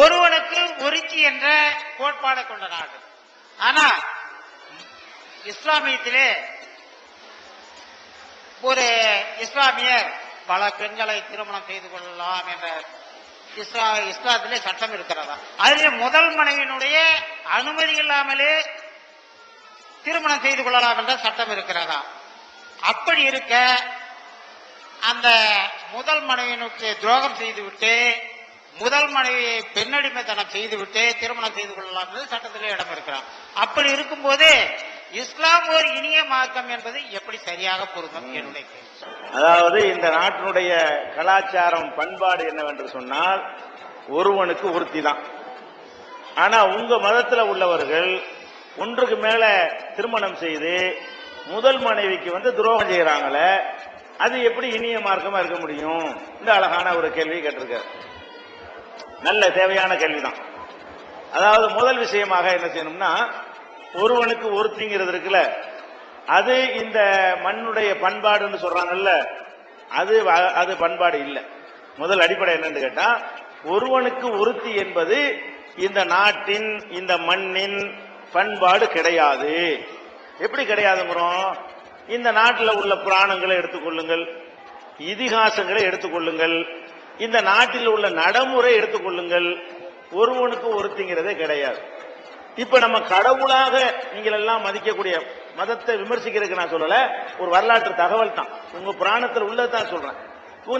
ஒருவனுக்கு ஒருத்தி என்ற கோட்பாடை கொண்ட நாடு. ஆனா இஸ்லாமியத்திலே ஒரு இஸ்லாமியர் பல பெண்களை திருமணம் செய்து கொள்ளலாம் என்ற இஸ்லாத்திலே சட்டம் இருக்கிறதா? அதிலே முதல் மனைவியினுடைய அனுமதி இல்லாமலே திருமணம் செய்து கொள்ளலாம் என்ற சட்டம் இருக்கிறதா? அப்படி இருக்க அந்த முதல் மனைவியினுக்கு துரோகம் செய்துவிட்டு முதல் மனைவியை பெண்ணடிமைத்தனம் செய்துவிட்டு திருமணம் செய்து கொள்ளலாம் என்பது சட்டத்திலே இடம் இருக்கிறார். அப்படி இருக்கும்போது இஸ்லாம் ஒரு இனிய மார்க்கம் என்பது எப்படி சரியாக பொருந்தும்? என்னுடைய அதாவது இந்த நாட்டினுடைய கலாச்சாரம் பண்பாடு என்னவென்று சொன்னால் ஒருவனுக்கு ஒருத்தி தான். ஆனா உங்க மதத்தில் உள்ளவர்கள் ஒன்றுக்கு மேல திருமணம் செய்து முதல் மனைவிக்கு துரோகம் செய்யறாங்களே, அது எப்படி இனிய மார்க்கமா இருக்க முடியும்? இந்த அழகான ஒரு கேள்வி கேட்டிருக்காரு. நல்ல தேவையான கேள்விதான். அதாவது முதல் விஷயமாக என்ன செய்யணும்னா, ஒருவனுக்கு ஒருத்திங்கிறது இருக்குல்ல, அது இந்த மண்ணுடைய பண்பாடுன்னு சொல்றாங்கல்ல, அது பண்பாடு இல்லை. முதல் அடிப்படை என்னன்னு கேட்டா, ஒருவனுக்கு ஒருத்தி என்பது இந்த நாட்டின் இந்த மண்ணின் பண்பாடு கிடையாது. எப்படி கிடையாதுங்கிறோம்? இந்த நாட்டில் உள்ள புராணங்களை எடுத்துக்கொள்ளுங்கள், இதிகாசங்களை எடுத்துக்கொள்ளுங்கள், இந்த நாட்டில் உள்ள நடைமுறை எடுத்துக்கொள்ளுங்கள், ஒருவனுக்கு ஒருத்திங்கிறதே கிடையாது. இப்ப நம்ம கடவுளாக நீங்கள் எல்லாம் மதிக்கக்கூடிய மதத்தை விமர்சிக்கிறதுக்கு நான் சொல்லல, ஒரு வரலாற்று தகவல் தான், உங்க புராணத்தில் உள்ளதான் சொல்றேன்.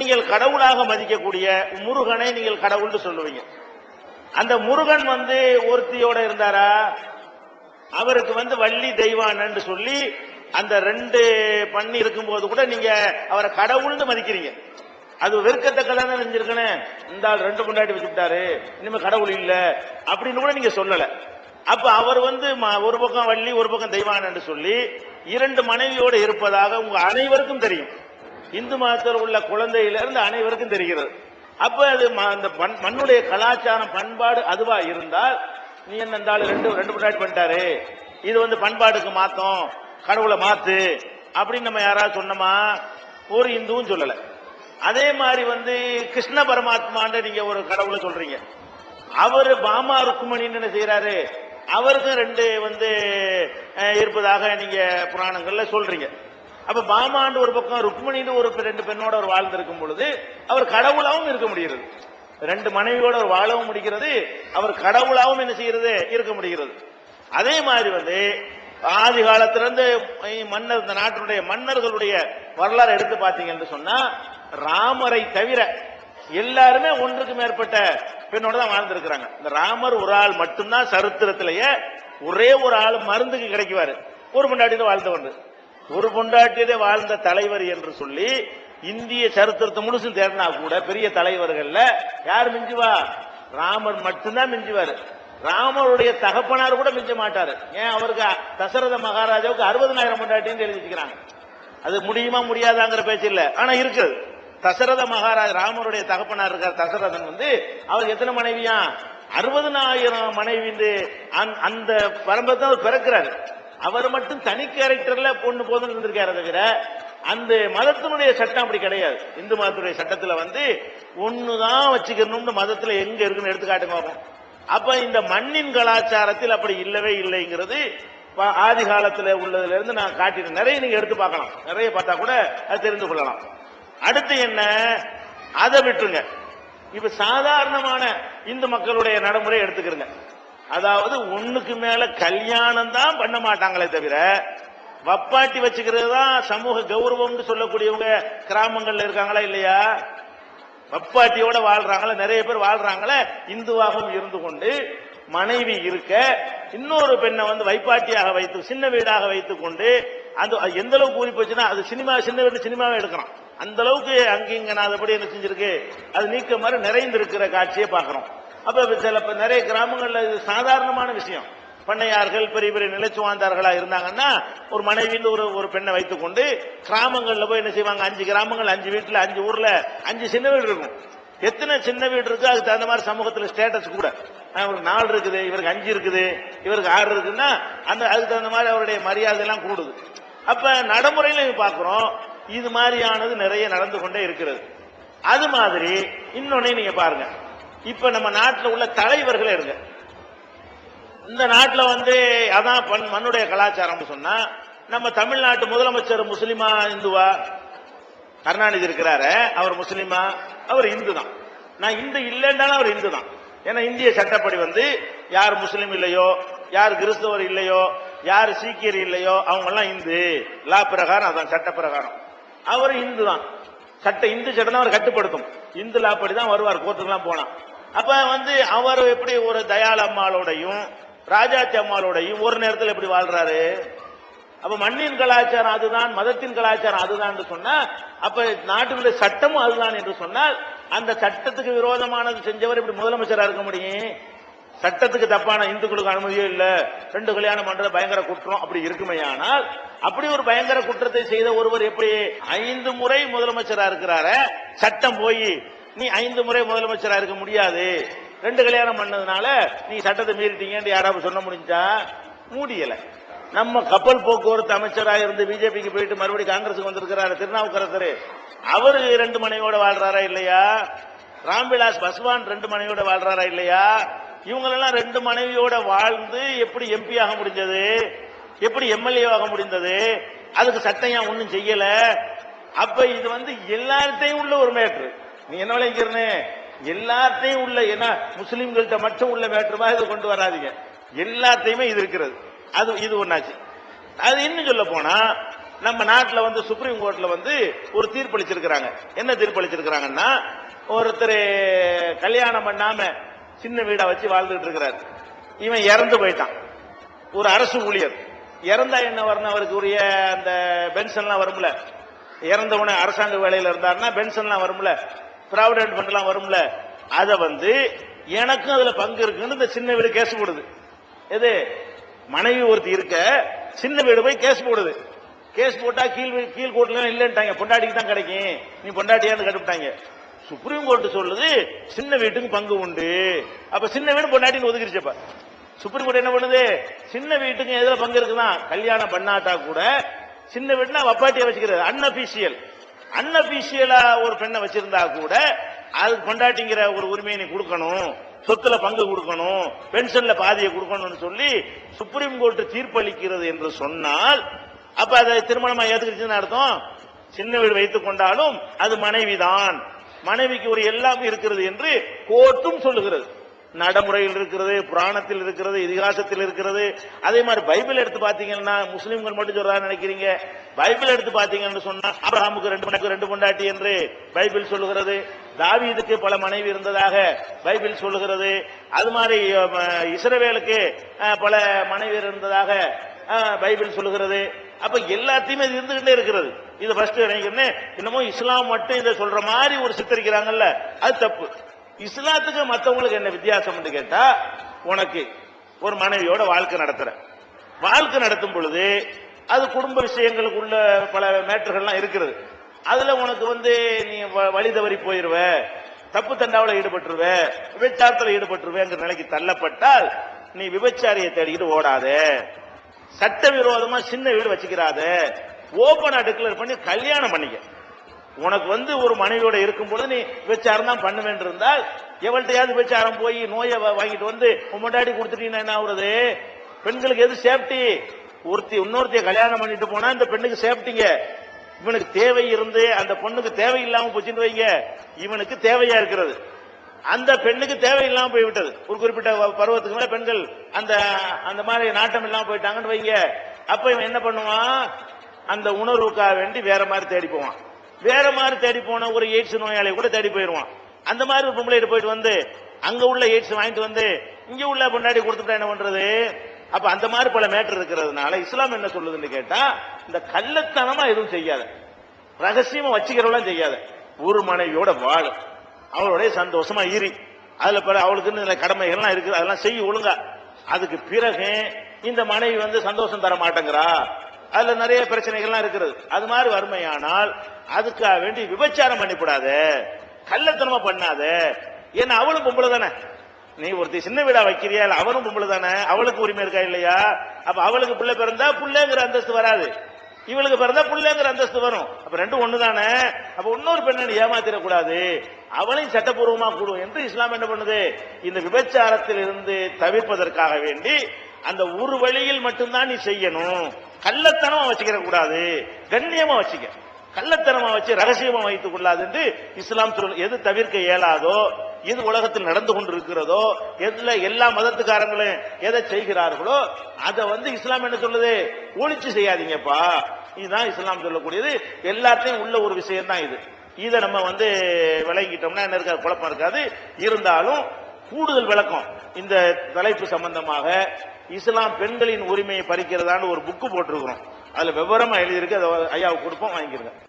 நீங்கள் கடவுளாக மதிக்கக்கூடிய முருகனை நீங்கள் கடவுள்னு சொல்லுவீங்க. அந்த முருகன் ஒருத்தியோட இருந்தாரா? அவருக்கு வள்ளி தெய்வானன்னு சொல்லி அந்த ரெண்டு பண்ணி இருக்கும் போது கூட நீங்க அவரை கடவுள்னு மதிக்கிறீங்க. அது வெறுக்கத்தக்கதான நினைஞ்சிருக்கணும். இந்த ஆள் ரெண்டு கொண்டாடி வச்சுட்டாரு, இனிமே கடவுள் இல்ல அப்படின்னு கூட நீங்க சொல்லல. அப்ப அவர் ஒரு பக்கம் வள்ளி ஒரு பக்கம் தெய்வானன்னு சொல்லி இரண்டு மனைவியோடு இருப்பதாக உங்க அனைவருக்கும் தெரியும். இந்து மதத்தில் உள்ள குழந்தையில இருந்து அனைவருக்கும் தெரிகிறது. அப்ப அது அந்த மண்ணுடைய கலாச்சாரம் பண்பாடு அதுவா இருந்தால், நீ என்ன இருந்தாலும் ரெண்டு கொண்டாடி பண்ணிட்டாரு, இது பண்பாடுக்கு மாத்தம், கடவுளை மாத்து அப்படின்னு நம்ம யாராவது சொன்னோமா? ஒரு இந்துவும் சொல்லல. அதே மாதிரி கிருஷ்ண பரமாத்மான்னு நீங்க ஒரு கடவுளை சொல்றீங்க. அவரு பாமா ருக்குமணின்னு என்ன செய்யறாரு? அவருக்கும் ரெண்டு இருப்பதாக நீங்க புராணங்கள்ல சொல்றீங்க. அப்ப பாமாண்டு ஒரு பக்கம், ருக்மணின்னு ஒரு ரெண்டு பெண்ணோட ஒரு வாழ்ந்திருக்கும் பொழுது அவர் கடவுளாவும் இருக்க முடிகிறது. ரெண்டு மனைவியோட ஒரு வாழவும் முடிகிறது, அவர் கடவுளாவும் என்ன செய்யறது? இருக்க முடிகிறது. அதே மாதிரி ஆதி காலத்திலிருந்து மன்னர், இந்த நாட்டினுடைய மன்னர்களுடைய வரலாறு எடுத்து பார்த்தீங்கன்னு சொன்னா, ராமரை தவிர எல்லாருமே ஒன்றுக்கு மேற்பட்ட பெண்ணோட தான் வாழ்ந்திருக்கிறாங்க. இந்த ராமர் ஒரு ஆள் மட்டும்தான் சரித்திரத்திலேயே ஒரே ஒரு ஆள் மருந்துக்கு கிடைக்குவாரு, ஒரு பொண்டாட்டியில வாழ்ந்தவன், ஒரு பொண்டாட்டியிலே வாழ்ந்த தலைவர் என்று சொல்லி இந்திய சரித்திரத்தை முழுசும் தேடினா கூட பெரிய தலைவர்கள்ல யார் மிஞ்சுவா? ராமர் மட்டும்தான் மிஞ்சுவாரு. ராமருடைய தகப்பனார் கூட மிஞ்ச மாட்டாரு. ஏன்? அவருக்கு தசரத மகாராஜாவுக்கு 60,000 பொண்டாட்டின்னு எழுதி வச்சுக்கிறாங்க. அது முடியுமா முடியாதாங்கிற பேச்சு இல்ல, ஆனா இருக்குது. தசரத மகாராஜ் ராமருடைய தகப்பனார் இருக்கார் தசரதன், அவருக்கு எத்தனை மனைவியா? 60,000 மனைவி. அந்த பரம்பரை அவர் பிறக்கிறாரு. அவர் மட்டும் தனி கேரக்டர்ல பொண்ணு போதும் இருந்திருக்காரு தவிர, அந்த மதத்தினுடைய சட்டம் அப்படி கிடையாது. இந்து மதத்துடைய சட்டத்துல ஒண்ணுதான் வச்சுக்கணும்னு மதத்துல எங்க இருக்குன்னு எடுத்துக்காட்டுங்க வரும். அப்ப இந்த மண்ணின் கலாச்சாரத்தில் அப்படி இல்லவே இல்லைங்கிறது ஆதி காலத்துல உள்ளதுல இருந்து நான் காட்டினேன். நிறைய நீங்க எடுத்து பார்க்கலாம், நிறைய பார்த்தா கூட அது தெரிந்து கொள்ளலாம். அடுத்து என்ன? அதை விட்டுருங்க. இப்ப சாதாரணமான இந்து மக்களுடைய நடைமுறை எடுத்துக்கிறங்க. அதாவது ஒண்ணுக்கு மேல கல்யாணம் தான் பண்ண மாட்டாங்களே தவிர, வப்பாட்டி வச்சுக்கிறது தான் சமூக கௌரவம் சொல்லக்கூடியவங்க கிராமங்கள்ல இருக்காங்களா இல்லையா? வப்பாட்டியோட வாழ்றாங்களா? நிறைய பேர் வாழ்றாங்களே. இந்துவாகவும் இருந்து கொண்டு மனைவி இருக்க இன்னொரு பெண்ணை வைப்பாட்டியாக வைத்து சின்ன வீடாக வைத்துக் கொண்டு, அந்த எந்த அளவுக்கு கூறி போச்சுன்னா, அது சின்ன வீடு சினிமாவே எடுக்கிறோம். அந்த அளவுக்கு அங்கிங்க அதபடி என்ன செஞ்சிருக்கு, அது நீக்க மாதிரி நிறைந்திருக்கிற காட்சியை பார்க்கிறோம். அப்ப சில நிறைய கிராமங்கள்ல இது சாதாரணமான விஷயம். பண்ணையார்கள் பெரிய பெரிய நிலச்சுவாந்தார்களா இருந்தாங்கன்னா ஒரு மனைவின்னு ஒரு பெண்ணை வைத்துக் கொண்டு கிராமங்கள்ல போய் என்ன செய்வாங்க? 5 கிராமங்கள், 5 வீட்டுல, 5 ஊர்ல 5 சின்ன வீடு இருக்கும். எத்தனை சின்ன வீடு இருக்கு, அதுக்கு தகுந்த மாதிரி சமூகத்தில் ஸ்டேட்டஸ் கூட. இவருக்கு 4 இருக்குது, இவருக்கு 5 இருக்குது, இவருக்கு 6 இருக்குன்னா அதுக்கு தகுந்த மாதிரி அவருடைய மரியாதை எல்லாம் கூடுது. அப்ப நடைமுறையில பார்க்கிறோம், இது மாதிரியானது நிறைய நடந்து கொண்டே இருக்கிறது. அது மாதிரி இன்னொன்னு நீங்க பாருங்க, இப்ப நம்ம நாட்டில் உள்ள தலைவர்கள் எடுங்க. இந்த நாட்டில் வந்து அதான் மண்ணுடைய கலாச்சாரம் சொன்னா, நம்ம தமிழ்நாட்டு முதலமைச்சர் முஸ்லிமா இந்துவா? கருணாநிதி இருக்கிறாரு, அவர் முஸ்லிமா? அவர் இந்து தான். நான் இந்து இல்லைன்றாலும் அவர் இந்து தான். ஏன்னா இந்திய சட்டப்படி வந்து யார் முஸ்லீம் இல்லையோ, யார் கிறிஸ்தவர் இல்லையோ, யார் சீக்கியர் இல்லையோ அவங்க எல்லாம் இந்து. லா பிரகாரம், அதான் சட்ட பிரகாரம் அவர் இந்து தான். இந்து சட்டம் அவர் கட்டுப்படுத்தும். இந்து லா படி தான் வருவார், கோர்ட்டுக்கெல்லாம் போனா. அப்ப வந்து அவர் எப்படி ஒரு தயாள் அம்மாளோடையும் ராஜாத்தி அம்மாளோடையும் ஒரு நேரத்தில் எப்படி வாழ்றாரு? அப்ப மண்ணின் கலாச்சாரம் அதுதான், மதத்தின் கலாச்சாரம் அதுதான் என்று சொன்னா, அப்ப நாட்டுடைய சட்டமும் அதுதான் என்று சொன்னால், அந்த சட்டத்துக்கு விரோதமானது செஞ்சவர் இப்படி முதலமைச்சரா இருக்க முடியும்? சட்டத்துக்கு தப்பான இந்துக்களுக்கு அனுமதியே இல்ல, 2 கல்யாணம் பண்றது பயங்கர குற்றம் அப்படி இருக்குமையானால், அப்படி ஒரு பயங்கர குற்றத்தை செய்த ஒருவர் எப்படி 5 முறை முதலமைச்சரா இருக்கிறார? சட்டம் போய் நீ 5 முறை முதலமைச்சரா இருக்க முடியாது, 2 கல்யாணம் பண்ணதுனால நீ சட்டத்தை மீறிட்டீங்க யாராவது சொல்ல முடிஞ்சா? முடியல. நம்ம கப்பல் போக்குவரத்து அமைச்சராக இருந்து பிஜேபிக்கு போயிட்டு மறுபடியும் காங்கிரஸுக்கு வந்திருக்கிறாரு திருநாவுக்கரசர், அவரு 2 மனைவியோட வாழ்றாரா இல்லையா? ராம்விலாஸ் பஸ்வான் 2 மனைவியோட வாழ்றாரா இல்லையா? இவங்களெல்லாம் 2 மனைவியோட வாழ்ந்து எப்படி எம்பி ஆக முடிஞ்சது? எப்படி எம்எல்ஏ ஆக முடிந்தது? அதுக்கு சட்டம் ஏன் ஒன்னும் செய்யல? அப்ப இது வந்து எல்லார்ட்டையும் உள்ள ஒரு மேட்ரு. நீ என்ன விளைக்கிறனே, எல்லார்ட்டையும் உள்ள, ஏன்னா முஸ்லிம்கள்ட்ட மட்டும் உள்ள மேட்ருமா இதை கொண்டு வராதிங்க, எல்லாத்தையுமே இது இருக்கிறது. அது இது ஒன்னாச்சு. அது இன்னும் சொல்ல போனா, நம்ம நாட்டில் வந்து சுப்ரீம் கோர்ட்ல வந்து ஒரு தீர்ப்பளிச்சிருக்கிறாங்க. என்ன தீர்ப்பளிச்சிருக்கிறாங்கன்னா, ஒருத்தர் கல்யாணம் பண்ணாம சின்ன வீடா வச்சு வாழ்ந்துட்டு இருக்கிறார். இவன் இறந்து போயிட்டான், ஒரு அரசு ஊழியர். இறந்தா என்ன வரணும்? அவருக்கு உரிய அந்த பென்ஷன்லாம் வரும்ல, இறந்தவன அரசாங்க வேலையில இருந்தாருன்னா பென்ஷன்லாம் வரும்ல, ப்ராவிடென்ட் ஃபண்ட்லாம் வரும்ல, அதை வந்து எனக்கும் அதுல பங்கு இருக்குன்னு இந்த சின்ன வீடு கேஸ் போடுது. எது? மனைவி ஒருத்தி இருக்க, சின்ன வீடு போய் கேஸ் போடுது. கேஸ் போட்டா கீழ் கோர்ட்ல இல்லன்ட்டாங்க, பொண்டாட்டிக்கு தான் கிடைக்கும், நீ பொண்டாட்டியான்னு கட்டுப்பிட்டாங்க. சுப்ரீம் கோர்ட் சொல்லுது சின்ன வீட்டுக்கு பங்கு உண்டு. அப்ப சின்ன வீடு பொண்டாட்டின்னு ஒதுக்கிருச்சப்ப சுப்ரீம் கோர்ட் என்ன பண்ணுது? சின்ன வீட்டுக்கு எதுல பங்கு இருக்குதான்? கல்யாணம் பண்ணாட்டா கூட சின்ன வீடுனா வப்பாட்டியா வச்சுக்கிறது, அன்அபிஷியலா ஒரு பெண்ணை வச்சிருந்தா கூட அதுக்கு பொண்டாட்டிங்கிற ஒரு உரிமையை நீ கொடுக்கணும், சொத்துல பங்கு கொடுக்கணும், பென்ஷன்ல பாதியை கொடுக்கணும்னு சொல்லி சுப்ரீம் கோர்ட் தீர்ப்பளிக்கிறது என்று சொன்னால், அப்ப அதை திருமணமா ஏத்துக்கிச்சுன்னு அர்த்தம். சின்ன வீடு வைத்துக் கொண்டாலும் அது மனைவிதான், மனைவிக்கு ஒரு எல்லாம் இருக்கிறது என்று கோர்ட்டும் சொல்லுகிறது. நடைமுறையில் இருக்கிறது, புராணத்தில் இருக்கிறது, இதிகாசத்தில் இருக்கிறது. அதே மாதிரி பைபிள் எடுத்து பாத்தீங்கன்னா, முஸ்லிம்கள் மட்டும் சொல்றான்னு நினைக்கிறீங்க, பைபிள் எடுத்து பாத்தீங்கன்னு சொன்னா ஆபிரகாமுக்கு 2 பொண்டாட்டி என்று பைபிள் சொல்லுகிறது. தாவீதுக்கு பல மனைவி இருந்ததாக பைபிள் சொல்லுகிறது. அது மாதிரி இஸ்ரவேலுக்கு பல மனைவி இருந்ததாக பைபிள் சொல்லுகிறது. அப்ப எல்லாத்தையுமே இது இருந்துகிட்டே இருக்கிறது. இது ஃபர்ஸ்ட் நினைக்கிறேன். இன்னமும் இஸ்லாம் மட்டும் இதை சொல்ற மாதிரி ஒரு சித்தரிக்கிறாங்கல்ல, அது தப்பு. இஸ்லாத்துக்கு மற்றவங்களுக்கு என்ன வித்தியாசம் கேட்டா, உனக்கு ஒரு மனைவியோட வாழ்க்கை நடத்தும் பொழுது அது குடும்ப விஷயங்களுக்கு உள்ள பல மேட்டர்கள்லாம் இருக்கிறது. அதுல உனக்கு வந்து நீ வழி தவறி போயிருவ, தப்பு தண்டாவில் ஈடுபட்டுருவ, விபச்சாரத்தில் ஈடுபட்டுருவேங்கிற நிலைக்கு தள்ளப்பட்டால் நீ விபச்சாரியை தேடிக்கிட்டு ஓடாத, சட்டவிரோதமா சின்ன வீடு வச்சுக்கிறாத, ஓபனா டிக்ளேர் பண்ணி கல்யாணம் பண்ணிக்க. உனக்கு வந்து ஒரு மனைவியோட இருக்கும் பொழுது நீ விபச்சாரம் தான் பண்ணுவேன் இருந்தால், எவள்கிட்டயாவது விபச்சாரம் போய் நோயை வாங்கிட்டு வந்து முன்னாடி கொடுத்துட்டீங்கன்னா என்ன ஆகுறது? பெண்களுக்கு எது சேஃப்டி? இன்னொருத்தைய கல்யாணம் பண்ணிட்டு போனா இந்த பெண்ணுக்கு சேஃப்டிங்க. இவனுக்கு தேவை இருந்து அந்த பொண்ணுக்கு தேவையில்லாம போச்சுன்னு வைங்க, இவனுக்கு தேவையா இருக்கிறது, அந்த பெண்ணுக்கு தேவையில்லாம போய்விட்டது. ஒரு குறிப்பிட்ட பருவத்துக்கு மேல பெண்கள் அந்த மாதிரி நாட்டம் இல்லாம போயிட்டாங்கன்னு வைங்க, அப்ப இவன் என்ன பண்ணுவான்? அந்த உணர்வுக்காக வேண்டி வேற மாதிரி தேடி போவான். வேற மாதிரி தேடி போன ஒரு எய்ட்ஸ் நோயாளி கூட தேடி போயிடுவான். அந்த மாதிரி ஒரு பொம்பளை போயிட்டு வந்து அங்க உள்ள எய்ட்ஸ் வாங்கிட்டு வந்து இங்க உள்ள பொண்டாடி கொடுத்துட்டா என்ன பண்றது? அப்ப அந்த மாதிரி பல மேட்டர் இருக்கிறதுனால இஸ்லாம் என்ன சொல்லுதுன்னு கேட்டா, இந்த கள்ளத்தனமா எதுவும் செய்யாத, ரகசியமா வச்சுக்கிறவெல்லாம் செய்யாத, ஒரு மனைவியோட வாழ, அவளுடைய சந்தோஷமா ஈரி, அதுல அவளுக்கு கடமைகள்லாம் இருக்குது, அதெல்லாம் செய்ய ஒழுங்கா. அதுக்கு பிறகு இந்த மனைவி வந்து சந்தோஷம் தர மாட்டேங்கிறா, அதுல நிறைய பிரச்சனைகள்லாம் இருக்கிறது, அது மாதிரி வறுமையானால் அதுக்காக வேண்டி விபச்சாரம் பண்ணிவிடாத, கள்ளத்தனமா பண்ணாத. ஏன்னா அவளும் பொம்பளை தானே, நீ ஒருத்தி சின்ன வீடா வைக்கிறியா, அவனும் பொம்பளை தானே, அவளுக்கு உரிமை இருக்கா இல்லையா? அப்ப அவளுக்கு பிள்ளை பிறந்தா பிள்ளைங்கிற அந்தஸ்து வராது, இவளுக்கு பிறந்தா புள்ளங்கிற அந்தஸ்து வரும். அப்ப ரெண்டும் ஒண்ணுதானே. அப்ப இன்னொரு பெண்ணை ஏமாத்திடக்கூடாது, அவளையும் சட்டப்பூர்வமா கூடும் என்று இஸ்லாம் என்ன பண்ணுது, இந்த விபச்சாரத்தில் இருந்து தவிர்ப்பதற்காக வேண்டி அந்த ஒரு வழியில் மட்டும்தான் நீ செய்யணும். கள்ளத்தனமா வச்சுக்கிற கூடாது, கண்ணியமா வச்சுக்க. கள்ளத்தனமா வச்சு ரகசியமா வைத்துக் கொள்ளாது என்று இஸ்லாம் சொல். எது தவிர்க்க இயலாதோ, எது உலகத்தில் நடந்து கொண்டிருக்கிறதோ, எதுல எல்லா மதத்துக்காரங்களும் எதை செய்கிறார்களோ அதை இஸ்லாம் என்ன சொல்லுது, ஒளிச்சு செய்யாதீங்கப்பா. இதுதான் இஸ்லாம் சொல்லக்கூடியது. எல்லாத்தையும் உள்ள ஒரு விஷயம் தான் இது. இதை நம்ம விளங்கிட்டோம்னா என்ன இருக்காது, குழப்பம் இருக்காது. இருந்தாலும் கூடுதல் விளக்கம் இந்த தலைப்பு சம்பந்தமாக இஸ்லாம் பெண்களின் உரிமையை பறிக்கிறதான்னு ஒரு புக்கு போட்டிருக்கிறோம். அதுல விவரமா எழுதியிருக்கு. அதை ஐயாவுக்கு கொடுப்போம், வாங்கிக்கிறேன்.